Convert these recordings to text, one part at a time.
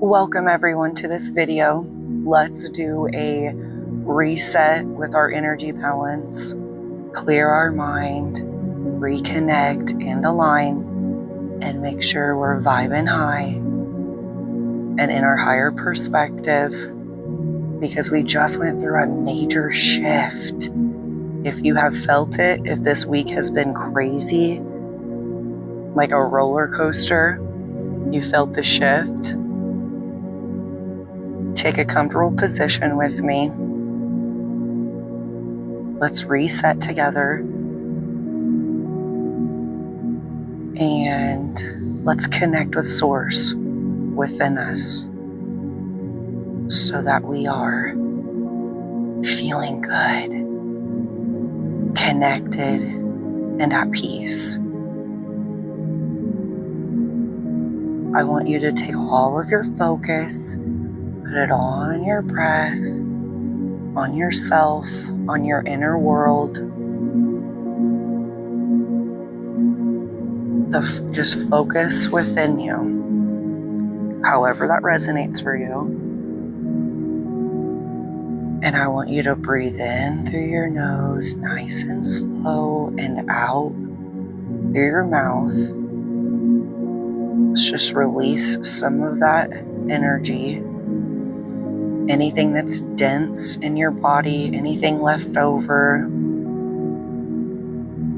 Welcome everyone to this video. Let's do a reset with our energy balance, clear our mind, reconnect and align, and make sure we're vibing high and in our higher perspective, because we just went through a major shift. If you have felt it, if this week has been crazy, like a roller coaster, you felt the shift, take a comfortable position with me. Let's reset together. And let's connect with Source within us so that we are feeling good, connected, and at peace. I want you to take all of your focus, put it on your breath, on yourself, on your inner world. Just focus within you, however that resonates for you. And I want you to breathe in through your nose, nice and slow, and out through your mouth. Let's just release some of that energy. Anything that's dense in your body, anything left over,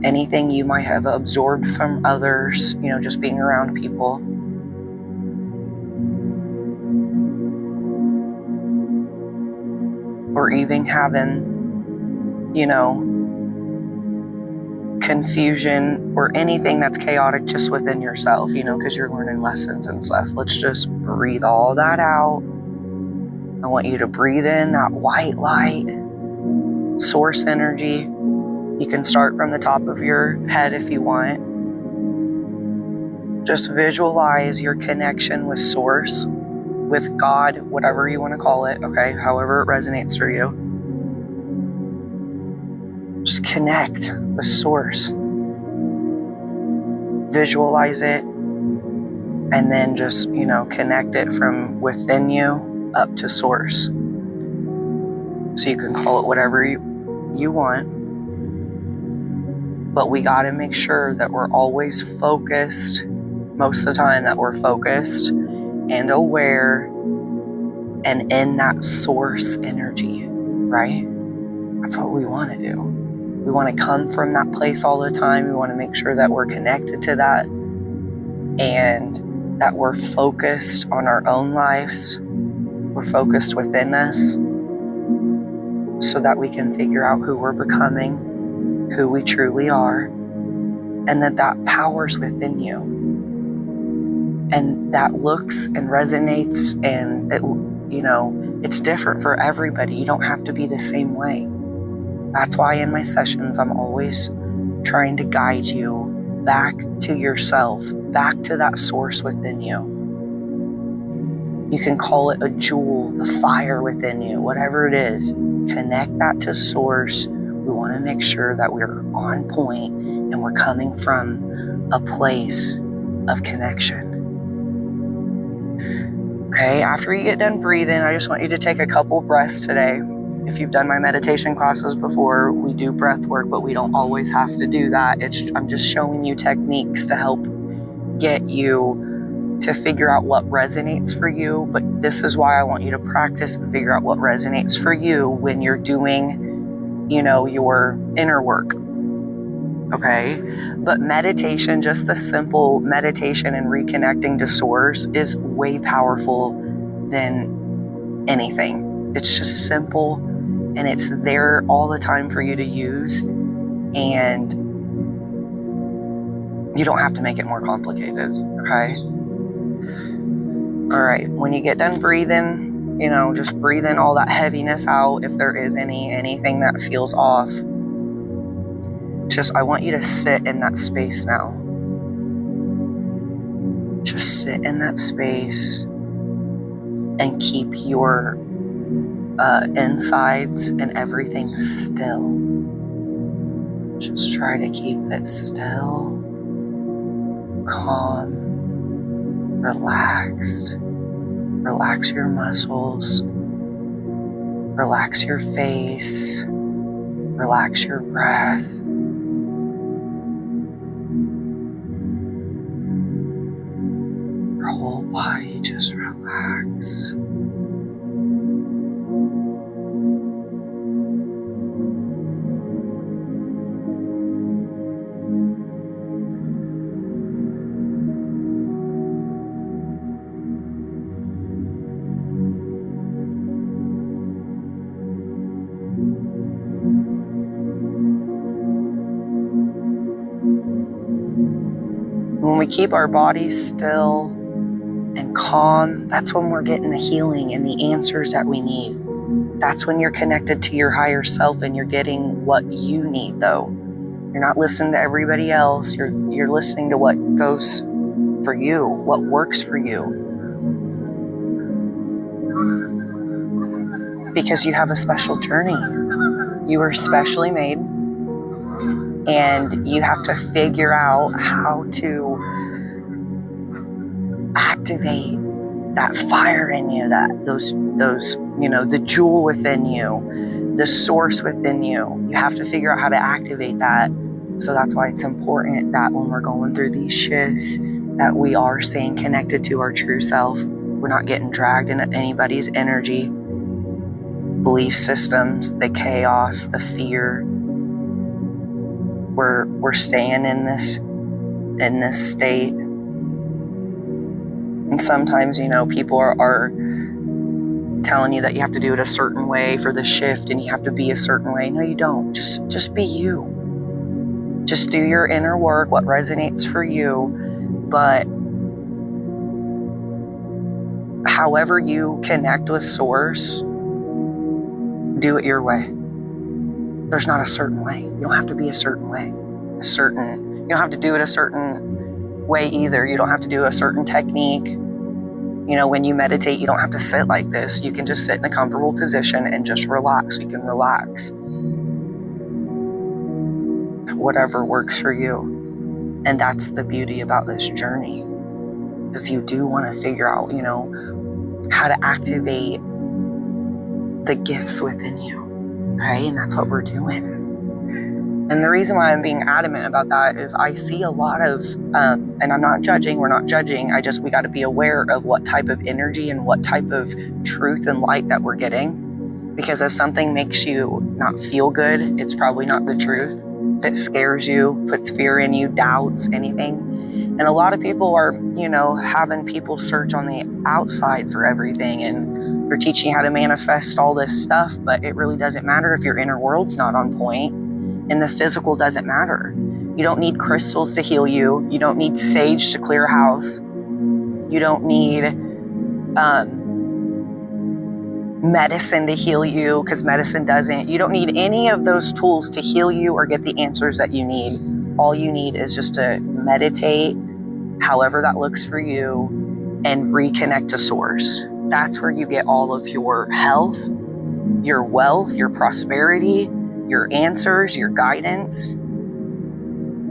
anything you might have absorbed from others, just being around people. Or even having, confusion or anything that's chaotic just within yourself, because you're learning lessons and stuff. Let's just breathe all that out. I want you to breathe in that white light, source energy. You can start from the top of your head if you want. Just visualize your connection with Source, with God, whatever you want to call it, okay? However it resonates for you. Just connect with Source. Visualize it, and then just, connect it from within you up to Source. So you can call it whatever you want. But we got to make sure that we're always focused, most of the time that we're focused and aware and in that Source energy, right? That's what we want to do. We want to come from that place all the time. We want to make sure that we're connected to that and that we're focused on our own lives. We're focused within us so that we can figure out who we're becoming, who we truly are, and that power's within you. And that looks and resonates, and it's different for everybody. You don't have to be the same way. That's why in my sessions, I'm always trying to guide you back to yourself, back to that Source within you. You can call it a jewel, the fire within you, whatever it is. Connect that to Source. We want to make sure that we're on point and we're coming from a place of connection. Okay, after you get done breathing, I just want you to take a couple breaths today. If you've done my meditation classes before, we do breath work, but we don't always have to do that. I'm just showing you techniques to help get you to figure out what resonates for you. But this is why I want you to practice and figure out what resonates for you when you're doing, your inner work. Okay? But meditation, just the simple meditation and reconnecting to Source, is way powerful than anything. It's just simple and it's there all the time for you to use, and you don't have to make it more complicated, okay? All right, when you get done breathing, just breathe in all that heaviness out if there is anything that feels off. I want you to sit in that space now. Just sit in that space and keep your insides and everything still. Just try to keep it still, calm, relaxed. Relax your muscles. Relax your face. Relax your breath. Your whole body just relax. When we keep our bodies still and calm, that's when we're getting the healing and the answers that we need. That's when you're connected to your higher self and you're getting what you need, though. You're not listening to everybody else. You're listening to what goes for you, what works for you. Because you have a special journey. You were specially made. And you have to figure out how to activate that fire in you, those the jewel within you, the source within you. You have to figure out how to activate that. So that's why it's important that when we're going through these shifts, that we are staying connected to our true self. We're not getting dragged into anybody's energy, belief systems, the chaos, the fear. We're staying in this state. And sometimes, people are telling you that you have to do it a certain way for the shift and you have to be a certain way. No, you don't. Just be you. Just do your inner work, what resonates for you. But however you connect with Source, do it your way. There's not a certain way. You don't have to be a certain way. You don't have to do it a certain way either. You don't have to do a certain technique. When you meditate, you don't have to sit like this. You can just sit in a comfortable position and just relax. You can relax. Whatever works for you. And that's the beauty about this journey. Because you do want to figure out, how to activate the gifts within you. Okay, and that's what we're doing. And the reason why I'm being adamant about that is I see a lot of, and I'm not judging, we're not judging, we got to be aware of what type of energy and what type of truth and light that we're getting. Because if something makes you not feel good, it's probably not the truth. If it scares you, puts fear in you, doubts, anything. And a lot of people are, having people search on the outside for everything, and they're teaching you how to manifest all this stuff, but it really doesn't matter if your inner world's not on point, and the physical doesn't matter. You don't need crystals to heal you. You don't need sage to clear a house. You don't need medicine to heal you, because medicine doesn't. You don't need any of those tools to heal you or get the answers that you need. All you need is just to meditate, however that looks for you, and reconnect to Source. That's where you get all of your health, your wealth, your prosperity, your answers, your guidance.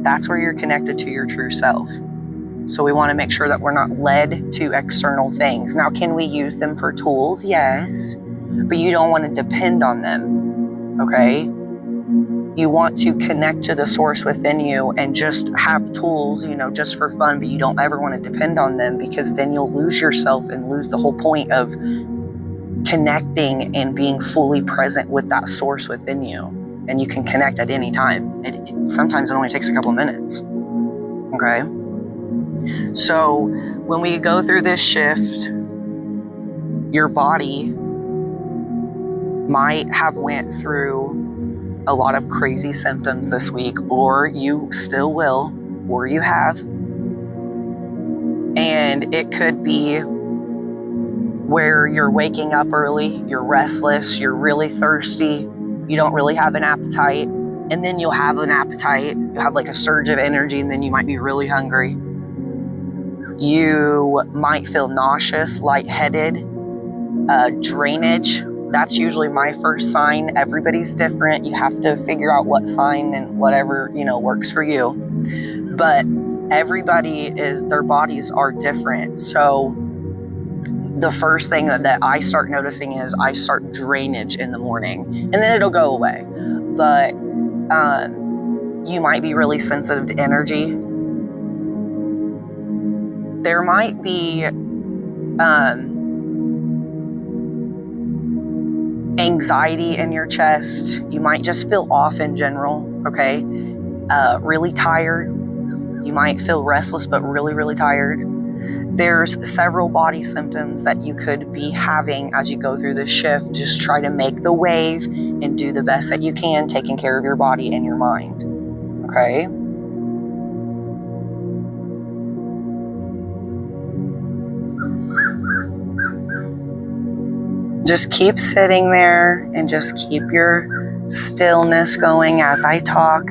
That's where you're connected to your true self. So we want to make sure that we're not led to external things. Now, can we use them for tools? Yes, but you don't want to depend on them, okay? You want to connect to the source within you and just have tools, just for fun, but you don't ever want to depend on them, because then you'll lose yourself and lose the whole point of connecting and being fully present with that source within you. And you can connect at any time. Sometimes it only takes a couple minutes, okay? So when we go through this shift, your body might have went through a lot of crazy symptoms this week, or you still will, or you have. And it could be where you're waking up early, you're restless, you're really thirsty, you don't really have an appetite, and then you'll have an appetite, you'll have like a surge of energy, and then you might be really hungry. You might feel nauseous, lightheaded, drainage. That's usually my first sign. Everybody's different. You have to figure out what sign and whatever, works for you. But their bodies are different. So the first thing that I start noticing is I start drainage in the morning, and then it'll go away. But you might be really sensitive to energy. There might be anxiety in your chest. You might just feel off in general, okay? Really tired. You might feel restless, but really, really tired. There's several body symptoms that you could be having as you go through this shift. Just try to make the wave and do the best that you can, taking care of your body and your mind, okay? Just keep sitting there and just keep your stillness going as I talk.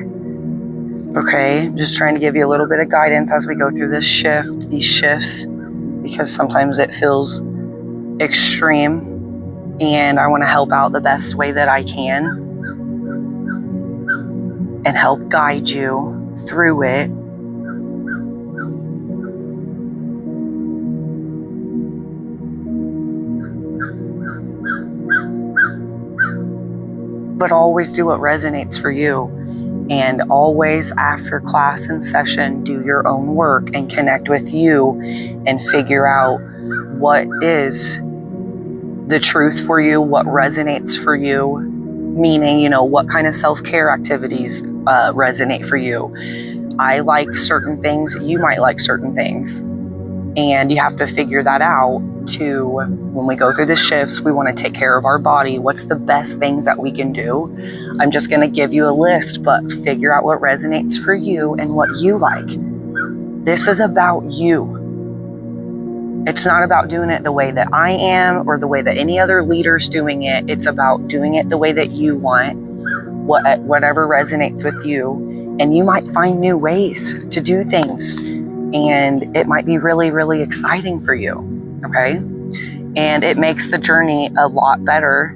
Okay, just trying to give you a little bit of guidance as we go through this shift, these shifts, because sometimes it feels extreme and I want to help out the best way that I can and help guide you through it. But always do what resonates for you. And always after class and session, do your own work and connect with you and figure out what is the truth for you, what resonates for you, meaning, what kind of self-care activities resonate for you. I like certain things, you might like certain things. And you have to figure that out to, when we go through the shifts, we want to take care of our body. What's the best things that we can do? I'm just going to give you a list, but figure out what resonates for you and what you like. This is about you. It's not about doing it the way that I am or the way that any other leader's doing it. It's about doing it the way that you want, whatever resonates with you. And you might find new ways to do things. And it might be really, really exciting for you, okay? And it makes the journey a lot better.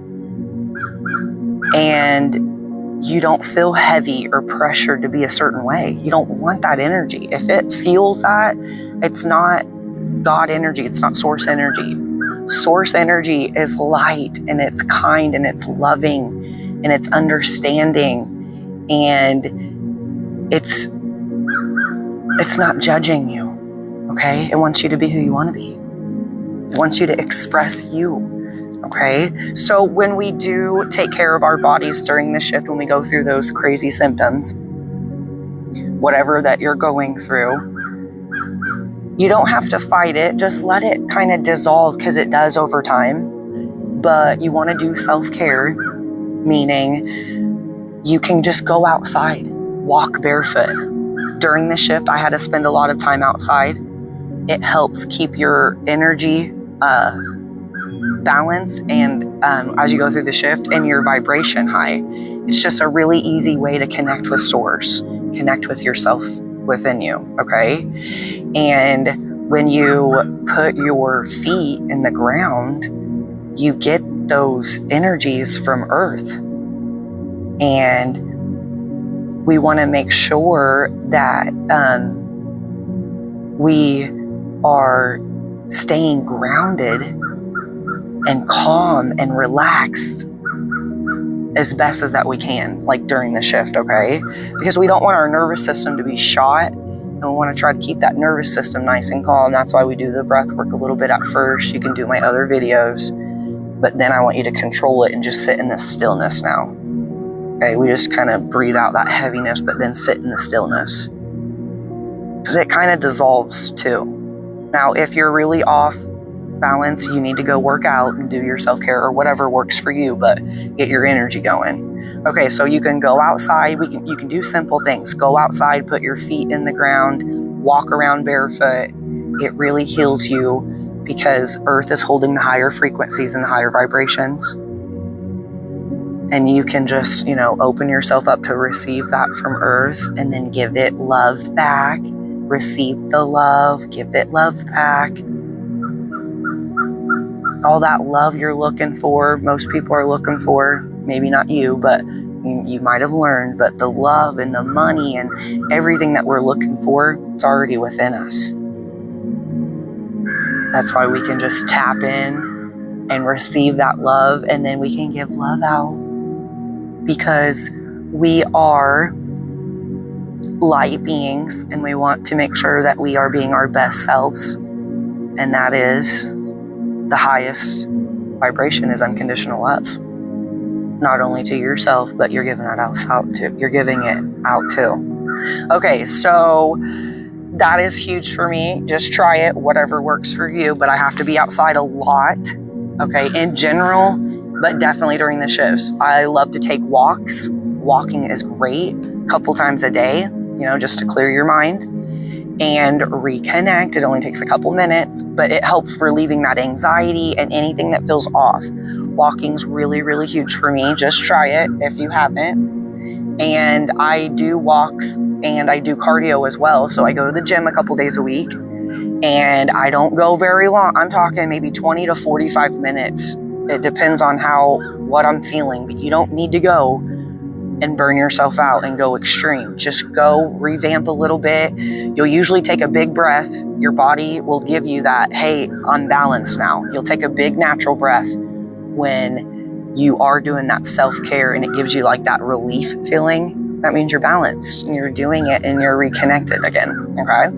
And you don't feel heavy or pressured to be a certain way. You don't want that energy. If it feels that, it's not God energy. It's not source energy. Source energy is light, and it's kind, and it's loving, and it's understanding, and it's not judging you, okay? It wants you to be who you want to be. It wants you to express you, okay? So when we do take care of our bodies during the shift, when we go through those crazy symptoms, whatever that you're going through, you don't have to fight it. Just let it kind of dissolve, because it does over time. But you want to do self-care, meaning you can just go outside, walk barefoot. During the shift, I had to spend a lot of time outside. It helps keep your energy balanced and as you go through the shift, and your vibration high. It's just a really easy way to connect with source, connect with yourself within you, okay? And when you put your feet in the ground, you get those energies from earth. And we want to make sure that we are staying grounded and calm and relaxed as best as that we can, like during the shift, okay? Because we don't want our nervous system to be shot, and we want to try to keep that nervous system nice and calm. That's why we do the breath work a little bit at first. You can do my other videos, but then I want you to control it and just sit in this stillness now. Okay, we just kind of breathe out that heaviness, but then sit in the stillness, because it kind of dissolves too. Now, if you're really off balance, you need to go work out and do your self-care or whatever works for you, but get your energy going. Okay, so you can go outside. You can do simple things. Go outside, put your feet in the ground, walk around barefoot. It really heals you, because Earth is holding the higher frequencies and the higher vibrations. And you can just, open yourself up to receive that from Earth, and then give it love back. Receive the love, give it love back. All that love you're looking for, most people are looking for, maybe not you, but you might have learned, but the love and the money and everything that we're looking for, it's already within us. That's why we can just tap in and receive that love, and then we can give love out, because we are light beings and we want to make sure that we are being our best selves. And that is the highest vibration, is unconditional love. Not only to yourself, but you're giving that out too. You're giving it out too. Okay, so that is huge for me. Just try it, whatever works for you. But I have to be outside a lot, okay, in general, but definitely during the shifts. I love to take walks. Walking is great, a couple times a day, just to clear your mind and reconnect. It only takes a couple minutes, but it helps relieving that anxiety and anything that feels off. Walking's really, really huge for me. Just try it if you haven't. And I do walks and I do cardio as well. So I go to the gym a couple days a week, and I don't go very long. I'm talking maybe 20 to 45 minutes. It depends on what I'm feeling, but you don't need to go and burn yourself out and go extreme. Just go revamp a little bit. You'll usually take a big breath. Your body will give you that, hey, I'm balanced now. You'll take a big natural breath when you are doing that self-care, and it gives you like that relief feeling. That means you're balanced and you're doing it and you're reconnected again, okay?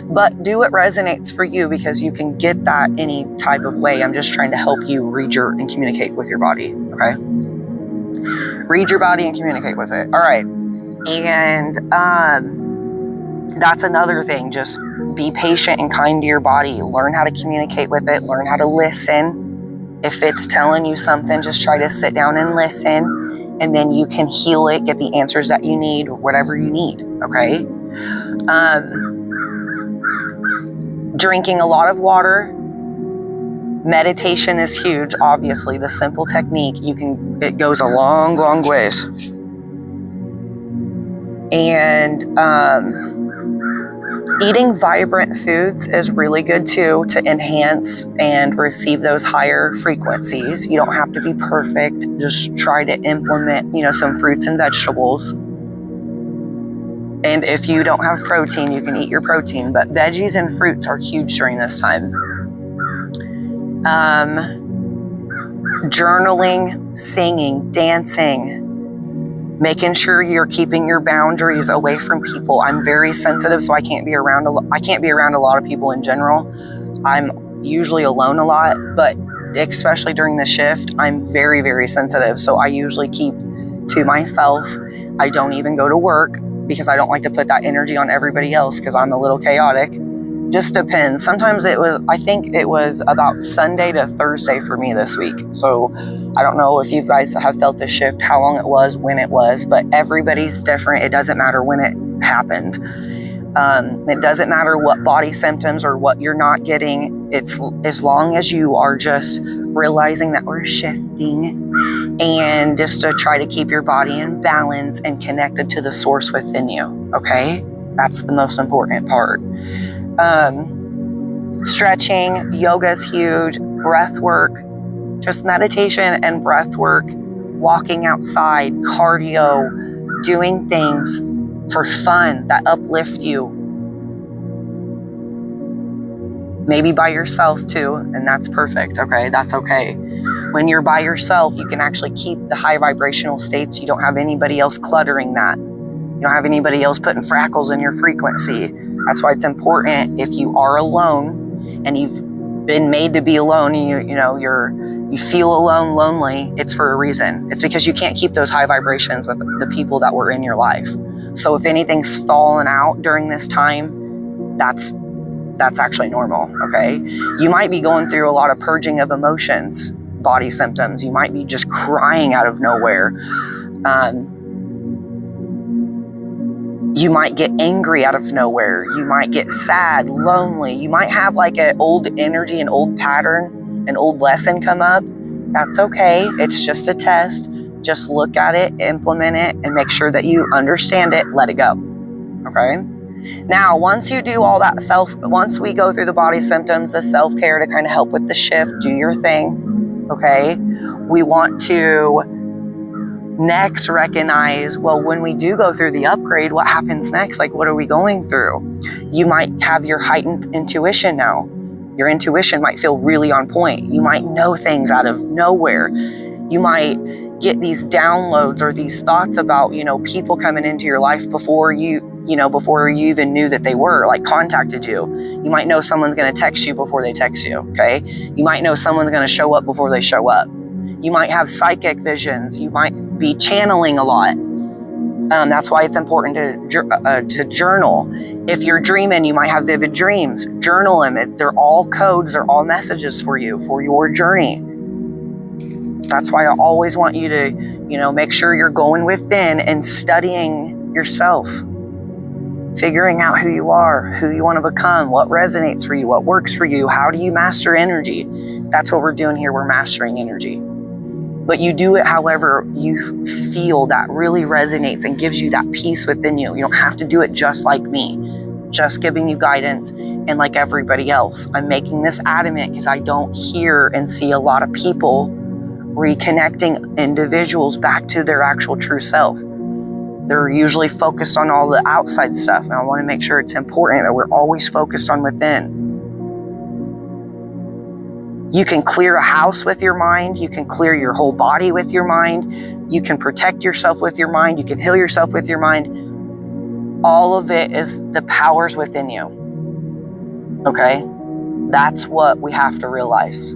But do what resonates for you, because you can get that any type of way. I'm just trying to help you read and communicate with your body, okay? Read your body and communicate with it. All right. And that's another thing. Just be patient and kind to your body. Learn how to communicate with it. Learn how to listen. If it's telling you something, just try to sit down and listen, and then you can heal it, get the answers that you need, whatever you need, okay? Drinking a lot of water. Meditation is huge, obviously. The simple technique, it goes a long, long ways. And eating vibrant foods is really good too, to enhance and receive those higher frequencies. You don't have to be perfect. Just try to implement, some fruits and vegetables. And if you don't have protein, you can eat your protein, but veggies and fruits are huge during this time. Journaling, singing, dancing, making sure you're keeping your boundaries away from people. I'm very sensitive, so I can't be around a lot of people in general. I'm usually alone a lot, but especially during the shift, I'm very, very sensitive. So I usually keep to myself. I don't even go to work, because I don't like to put that energy on everybody else, because I'm a little chaotic. Just depends. Sometimes I think it was about Sunday to Thursday for me this week. So I don't know if you guys have felt the shift, how long it was, when it was, but everybody's different. It doesn't matter when it happened. It doesn't matter what body symptoms or what you're not getting. It's as long as you are just realizing that we're shifting, and just to try to keep your body in balance and connected to the source within you. Okay? That's the most important part. Stretching, yoga is huge, breath work, just meditation and breath work, walking outside, cardio, doing things for fun that uplift you. Maybe by yourself too, and that's perfect, okay? That's okay. When you're by yourself, you can actually keep the high vibrational states. You don't have anybody else cluttering that. You don't have anybody else putting freckles in your frequency. That's why it's important, if you are alone and you've been made to be alone, you feel alone, lonely, it's for a reason. It's because you can't keep those high vibrations with the people that were in your life. So if anything's fallen out during this time, that's actually normal, okay? You might be going through a lot of purging of emotions, body symptoms. You might be just crying out of nowhere. You might get angry out of nowhere. You might get sad, lonely. You might have like an old energy, an old pattern, an old lesson come up. That's okay. It's just a test. Just look at it, implement it, and make sure that you understand it. Let it go. Okay? Now, once you do all that once we go through the body symptoms, the self-care to kind of help with the shift, do your thing. Okay? We want to next recognize, well, when we do go through the upgrade, what happens next? Like, what are we going through? You might have your heightened intuition now. Your intuition might feel really on point. You might know things out of nowhere. You might get these downloads or these thoughts about, people coming into your life before you even knew that they were, like, contacted you. You might know someone's going to text you before they text you, okay? You might know someone's going to show up before they show up. You might have psychic visions. You might be channeling a lot. That's why it's important to journal. If you're dreaming, you might have vivid dreams. Journal them. They're all codes. They're all messages for you, for your journey. That's why I always want you to, make sure you're going within and studying yourself. Figuring out who you are, who you want to become, what resonates for you, what works for you, how do you master energy? That's what we're doing here. We're mastering energy. But you do it however you feel that really resonates and gives you that peace within you. You don't have to do it just like me, just giving you guidance and like everybody else. I'm making this adamant because I don't hear and see a lot of people reconnecting individuals back to their actual true self. They're usually focused on all the outside stuff. And I want to make sure it's important that we're always focused on within. You can clear a house with your mind. You can clear your whole body with your mind. You can protect yourself with your mind. You can heal yourself with your mind. All of it is the powers within you. Okay? That's what we have to realize.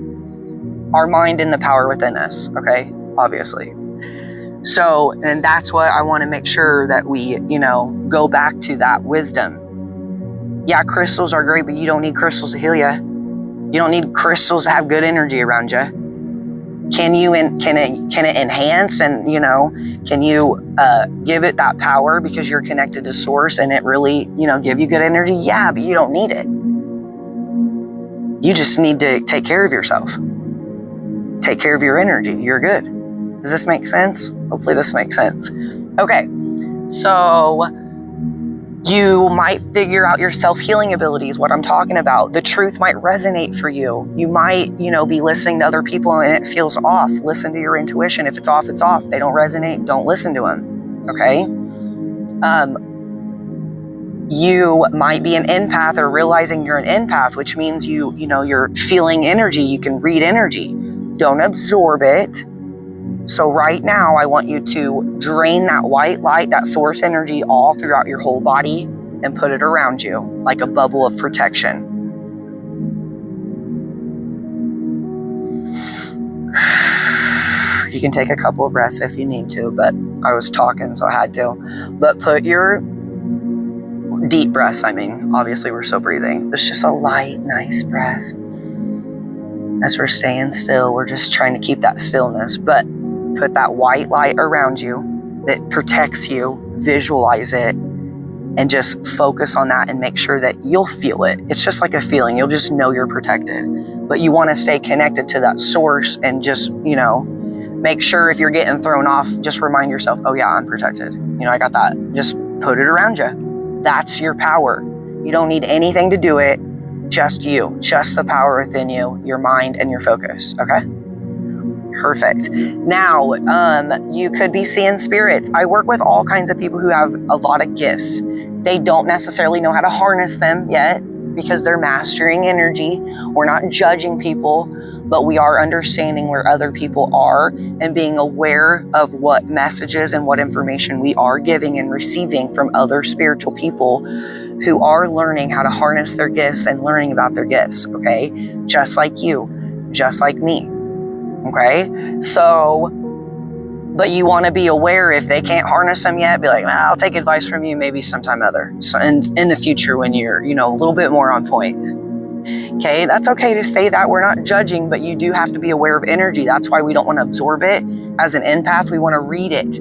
Our mind and the power within us. Okay? Obviously. So, and that's what I want to make sure that we, go back to that wisdom. Yeah, crystals are great, but you don't need crystals to heal you. You don't need crystals to have good energy around you. Can it enhance and, can you give it that power because you're connected to source and it really, give you good energy? Yeah, but you don't need it. You just need to take care of yourself. Take care of your energy. You're good. Does this make sense? Hopefully this makes sense. Okay, so you might figure out your self-healing abilities, what I'm talking about. The truth might resonate for you. You might, be listening to other people and it feels off. Listen to your intuition. If it's off, it's off. They don't resonate, don't listen to them, okay? You might be an empath or realizing you're an empath, which means you're feeling energy. You can read energy. Don't absorb it. So right now, I want you to drain that white light, that source energy, all throughout your whole body and put it around you like a bubble of protection. You can take a couple of breaths if you need to, but I was talking, so I had to. But put your deep breaths, obviously we're still breathing. It's just a light, nice breath. As we're staying still, we're just trying to keep that stillness, but put that white light around you that protects you, visualize it, and just focus on that and make sure that you'll feel it. It's just like a feeling. You'll just know you're protected. But you want to stay connected to that source and just, make sure if you're getting thrown off, just remind yourself, oh yeah, I'm protected. I got that. Just put it around you. That's your power. You don't need anything to do it. Just you. Just the power within you, your mind, and your focus. Okay? Perfect. Now, you could be seeing spirits. I work with all kinds of people who have a lot of gifts. They don't necessarily know how to harness them yet because they're mastering energy. We're not judging people, but we are understanding where other people are and being aware of what messages and what information we are giving and receiving from other spiritual people who are learning how to harness their gifts and learning about their gifts, okay? Just like you, just like me. Okay, so, but you want to be aware if they can't harness them yet, be like, I'll take advice from you maybe sometime other. So in the future when you're, a little bit more on point. Okay, that's okay to say that. We're not judging, but you do have to be aware of energy. That's why we don't want to absorb it. As an empath, we want to read it.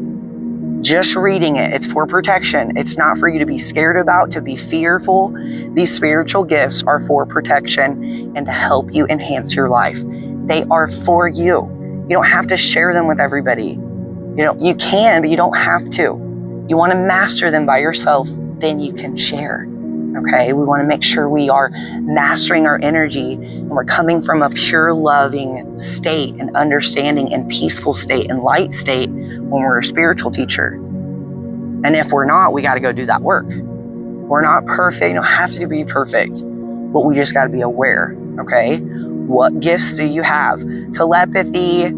Just reading it. It's for protection. It's not for you to be scared about, to be fearful. These spiritual gifts are for protection and to help you enhance your life. They are for you. You don't have to share them with everybody. You can, but you don't have to. You want to master them by yourself, then you can share. Okay? We want to make sure we are mastering our energy and we're coming from a pure loving state and understanding and peaceful state and light state when we're a spiritual teacher. And if we're not, we got to go do that work. We're not perfect. You don't have to be perfect, but we just got to be aware. okay? What gifts do you have? Telepathy,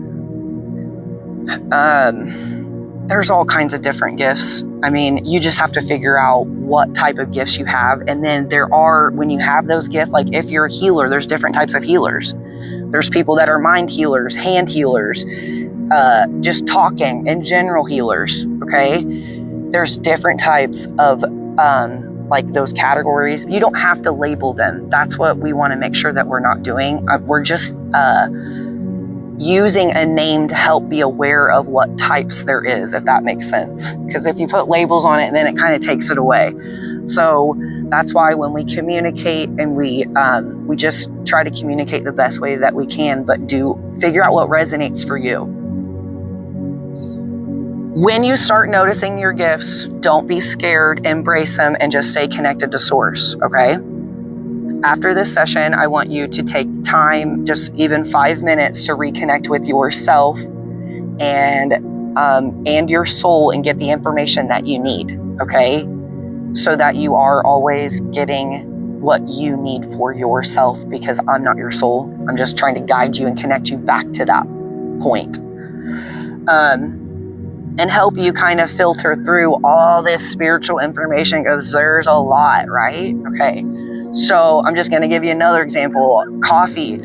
there's all kinds of different gifts. I mean, you just have to figure out what type of gifts you have. And then when you have those gifts, like if you're a healer, there's different types of healers. There's people that are mind healers, hand healers, just talking and general healers, okay? There's different types of like those categories. You don't have to label them. That's what we want to make sure that we're not doing. We're just using a name to help be aware of what types there is, if that makes sense. Because if you put labels on it, then it kind of takes it away. So that's why when we communicate, and we just try to communicate the best way that we can, but figure out what resonates for you. When you start noticing your gifts, don't be scared, embrace them, and just stay connected to source, okay? After this session, I want you to take time, just even 5 minutes, to reconnect with yourself and your soul, and get the information that you need, okay? So that you are always getting what you need for yourself, because I'm not your soul. I'm just trying to guide you and connect you back to that point. And help you kind of filter through all this spiritual information, because there's a lot, right? Okay. So I'm just going to give you another example. Coffee.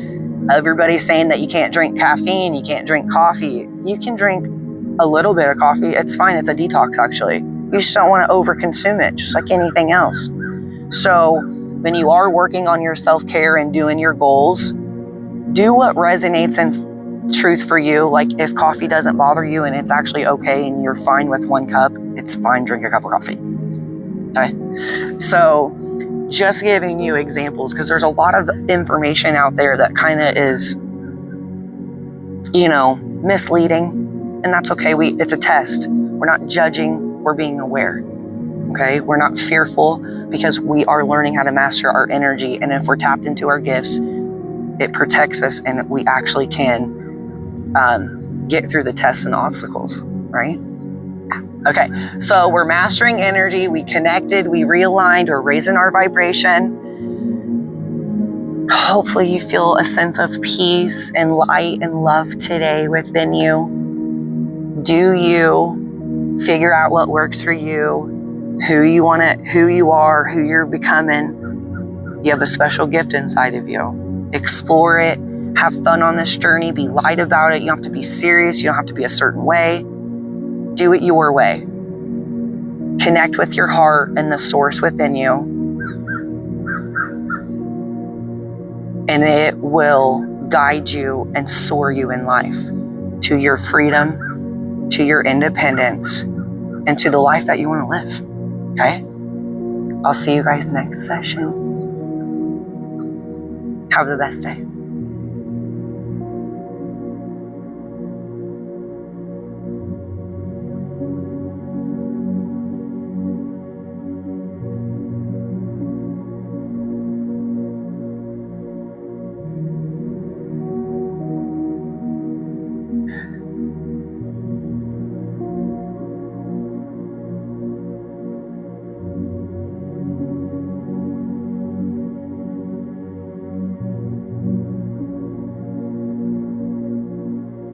Everybody's saying that you can't drink caffeine, you can't drink coffee. You can drink a little bit of coffee. It's fine. It's a detox, actually. You just don't want to overconsume it, just like anything else. So when you are working on your self-care and doing your goals, do what resonates in truth for you. Like if coffee doesn't bother you and it's actually okay and you're fine with 1 cup, it's fine. Drink a cup of coffee. Okay. So just giving you examples, because there's a lot of information out there that kind of is, misleading, and that's okay. It's a test. We're not judging, we're being aware. Okay? We're not fearful, because we are learning how to master our energy, and if we're tapped into our gifts, it protects us, and we actually can get through the tests and obstacles, right? Okay, so we're mastering energy, we connected, we realigned, we're raising our vibration. Hopefully you feel a sense of peace and light and love today within you. Do you figure out what works for you, who you are, who you're becoming. You have a special gift inside of you. Explore it, have fun on this journey, be light about it. You don't have to be serious, you don't have to be a certain way. Do it your way. Connect with your heart and the source within you. And it will guide you and soar you in life to your freedom, to your independence, and to the life that you want to live. Okay? I'll see you guys next session. Have the best day.